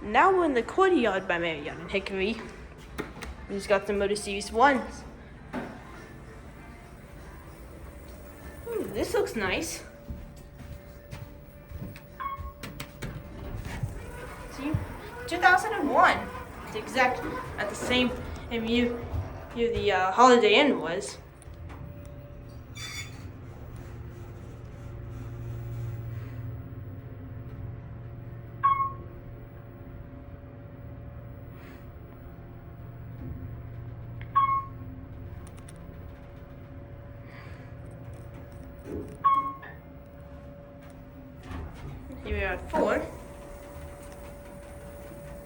Now we're in the Courtyard by Marriott in Hickory. We just got some Motor Series 1s. Ooh, this looks nice. See, 2001. It's exactly at the same year the Holiday Inn was. Here we are at 4.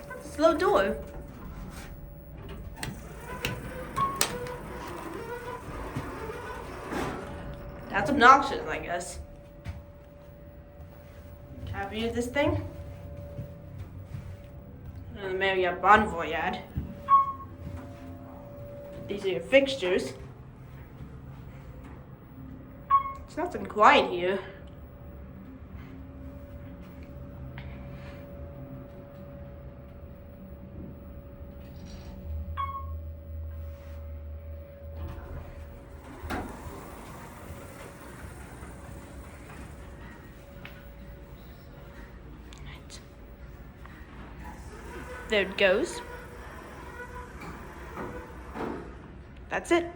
That's a slow door. That's obnoxious, I guess. Can I read this thing? The Marriott Bonvoy ad. These are your fixtures. It's not so quiet here. There it goes. That's it.